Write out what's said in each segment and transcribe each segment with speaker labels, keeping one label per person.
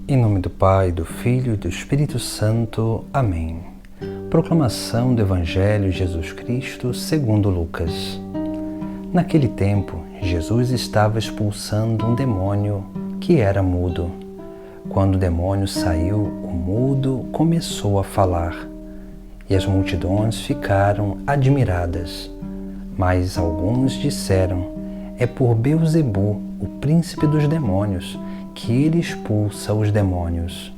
Speaker 1: Em nome do Pai, do Filho e do Espírito Santo. Amém. Proclamação do Evangelho de Jesus Cristo segundo Lucas. Naquele tempo, Jesus estava expulsando um demônio que era mudo. Quando o demônio saiu, o mudo começou a falar, e as multidões ficaram admiradas. Mas alguns disseram: é por Beelzebu, o príncipe dos demônios, que ele expulsa os demônios.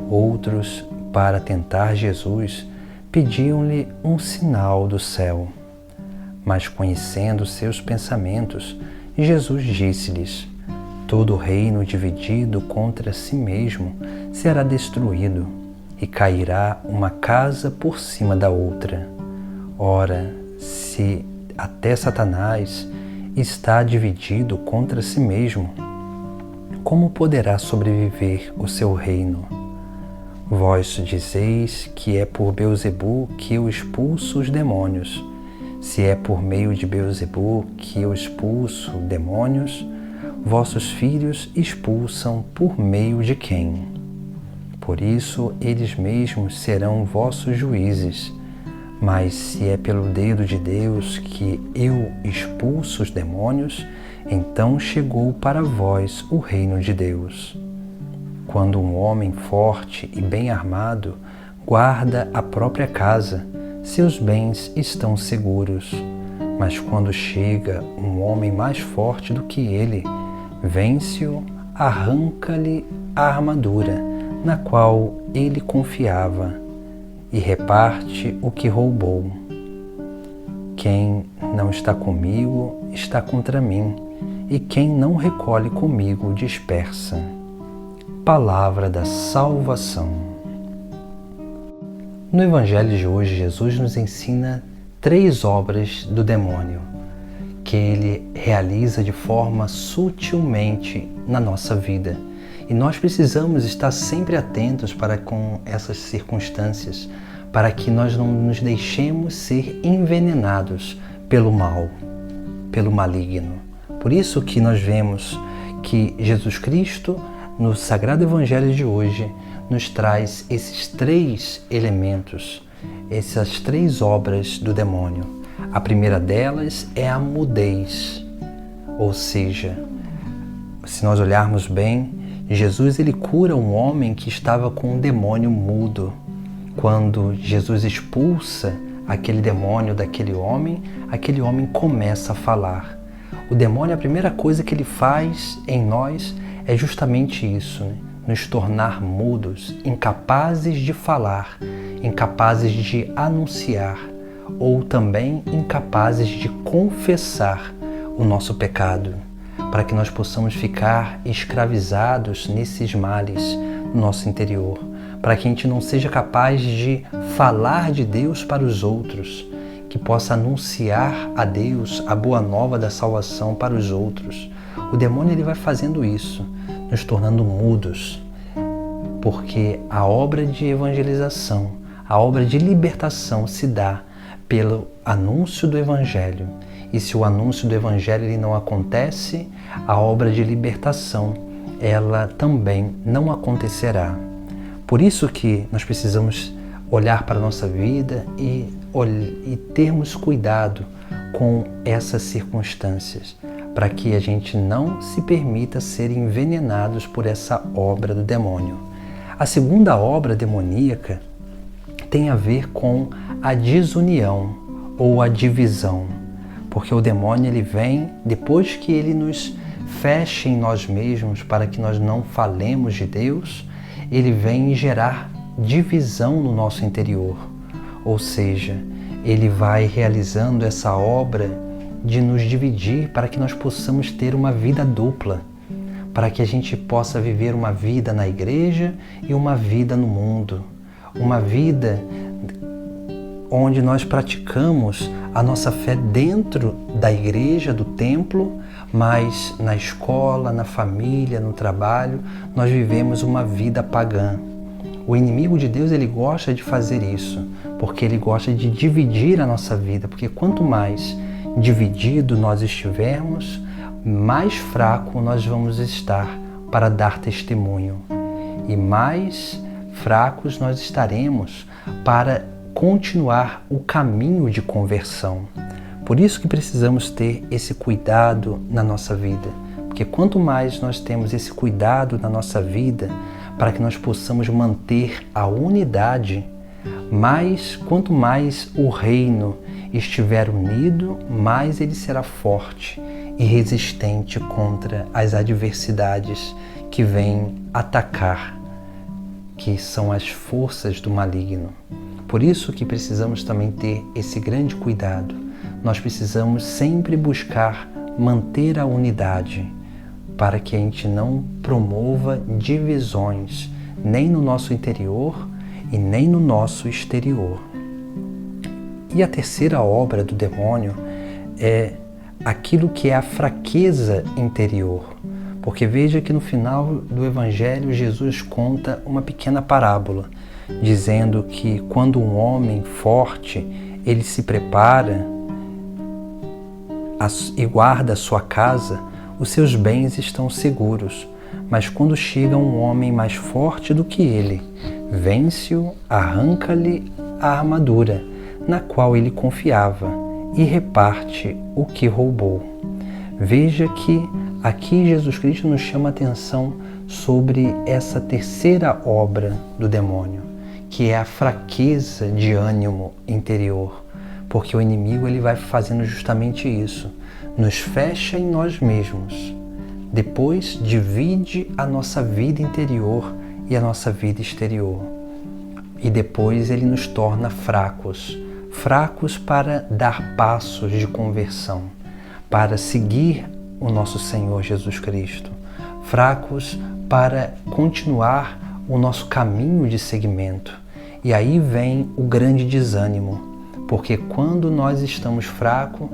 Speaker 1: Outros, para tentar Jesus, pediam-lhe um sinal do céu. Mas, conhecendo seus pensamentos, Jesus disse-lhes: todo reino dividido contra si mesmo será destruído, e cairá uma casa por cima da outra. Ora, se até Satanás está dividido contra si mesmo, como poderá sobreviver o seu reino? Vós dizeis que é por Beelzebu que eu expulso os demônios. Se é por meio de Beelzebu que eu expulso demônios, vossos filhos expulsam por meio de quem? Por isso eles mesmos serão vossos juízes. Mas se é pelo dedo de Deus que eu expulso os demônios, então chegou para vós o reino de Deus. Quando um homem forte e bem armado guarda a própria casa, seus bens estão seguros. Mas quando chega um homem mais forte do que ele, vence-o, arranca-lhe a armadura na qual ele confiava e reparte o que roubou. Quem não está comigo está contra mim, e quem não recolhe comigo dispersa. Palavra da salvação. No Evangelho de hoje, Jesus nos ensina 3 obras do demônio, que ele realiza de forma sutilmente na nossa vida. E nós precisamos estar sempre atentos para com essas circunstâncias, para que nós não nos deixemos ser envenenados pelo mal, pelo maligno. Por isso que nós vemos que Jesus Cristo, no Sagrado Evangelho de hoje, nos traz esses 3 elementos, essas 3 obras do demônio. A primeira delas é a mudez, ou seja, se nós olharmos bem, Jesus ele cura um homem que estava com um demônio mudo. Quando Jesus expulsa aquele demônio daquele homem começa a falar. O demônio, a primeira coisa que ele faz em nós é justamente isso, né? Nos tornar mudos, incapazes de falar, incapazes de anunciar, ou também incapazes de confessar o nosso pecado, para que nós possamos ficar escravizados nesses males no nosso interior, para que a gente não seja capaz de falar de Deus para os outros, que possa anunciar a Deus a boa nova da salvação para os outros. O demônio ele vai fazendo isso, nos tornando mudos, porque a obra de evangelização, a obra de libertação se dá pelo anúncio do Evangelho. E se o anúncio do Evangelho ele não acontece, a obra de libertação ela também não acontecerá. Por isso que nós precisamos olhar para a nossa vida e termos cuidado com essas circunstâncias, para que a gente não se permita ser envenenados por essa obra do demônio. A segunda obra demoníaca tem a ver com a desunião ou a divisão, porque o demônio ele vem depois que ele nos fecha em nós mesmos para que nós não falemos de Deus, ele vem gerar divisão no nosso interior, ou seja, ele vai realizando essa obra de nos dividir para que nós possamos ter uma vida dupla, para que a gente possa viver uma vida na igreja e uma vida no mundo, uma vida onde nós praticamos a nossa fé dentro da igreja, do templo, mas na escola, na família, no trabalho, nós vivemos uma vida pagã. O inimigo de Deus, ele gosta de fazer isso, porque ele gosta de dividir a nossa vida, porque quanto mais dividido nós estivermos, mais fraco nós vamos estar para dar testemunho. e mais fracos nós estaremos para continuar o caminho de conversão. Por isso que precisamos ter esse cuidado na nossa vida, porque quanto mais nós temos esse cuidado na nossa vida, para que nós possamos manter a unidade, quanto mais o reino estiver unido, mais ele será forte e resistente contra as adversidades que vêm atacar, que são as forças do maligno. Por isso que precisamos também ter esse grande cuidado. Nós precisamos sempre buscar manter a unidade, para que a gente não promova divisões, nem no nosso interior e nem no nosso exterior. E a terceira obra do demônio é aquilo que é a fraqueza interior. Porque veja que no final do Evangelho Jesus conta uma pequena parábola, dizendo que quando um homem forte, ele se prepara e guarda a sua casa, os seus bens estão seguros. Mas quando chega um homem mais forte do que ele, vence-o, arranca-lhe a armadura, na qual ele confiava, e reparte o que roubou. Veja que aqui Jesus Cristo nos chama a atenção sobre essa terceira obra do demônio, que é a fraqueza de ânimo interior, porque o inimigo ele vai fazendo justamente isso, nos fecha em nós mesmos, depois divide a nossa vida interior e a nossa vida exterior, e depois ele nos torna fracos para dar passos de conversão, para seguir o nosso Senhor Jesus Cristo, fracos para continuar o nosso caminho de seguimento. E aí vem o grande desânimo, porque quando nós estamos fracos,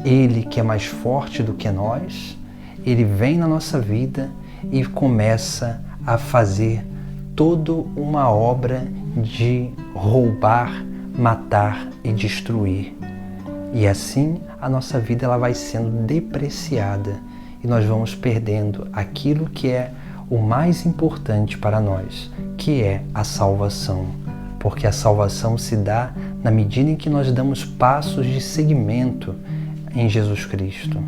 Speaker 1: Ele que é mais forte do que nós, Ele vem na nossa vida e começa a fazer toda uma obra de roubar, matar e destruir. E assim a nossa vida ela vai sendo depreciada e nós vamos perdendo aquilo que é o mais importante para nós, que é a salvação. Porque a salvação se dá na medida em que nós damos passos de seguimento em Jesus Cristo.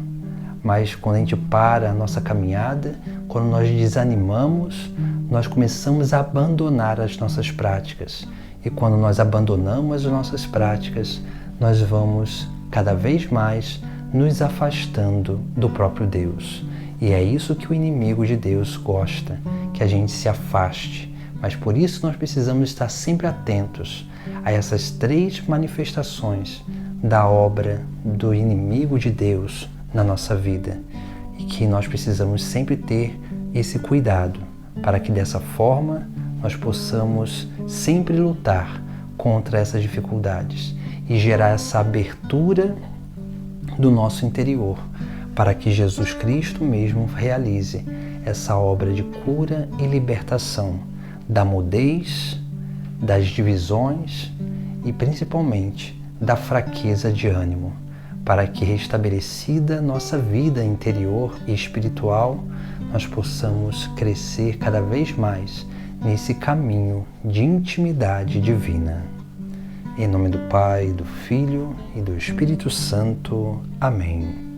Speaker 1: Mas quando a gente para a nossa caminhada, quando nós desanimamos, nós começamos a abandonar as nossas práticas. E quando nós abandonamos as nossas práticas, nós vamos cada vez mais nos afastando do próprio Deus. E é isso que o inimigo de Deus gosta, que a gente se afaste. Mas por isso nós precisamos estar sempre atentos a essas três manifestações da obra do inimigo de Deus na nossa vida. E que nós precisamos sempre ter esse cuidado, para que dessa forma nós possamos sempre lutar contra essas dificuldades e gerar essa abertura do nosso interior, para que Jesus Cristo mesmo realize essa obra de cura e libertação da mudez, das divisões e principalmente da fraqueza de ânimo, para que restabelecida nossa vida interior e espiritual, nós possamos crescer cada vez mais nesse caminho de intimidade divina. Em nome do Pai, do Filho e do Espírito Santo. Amém.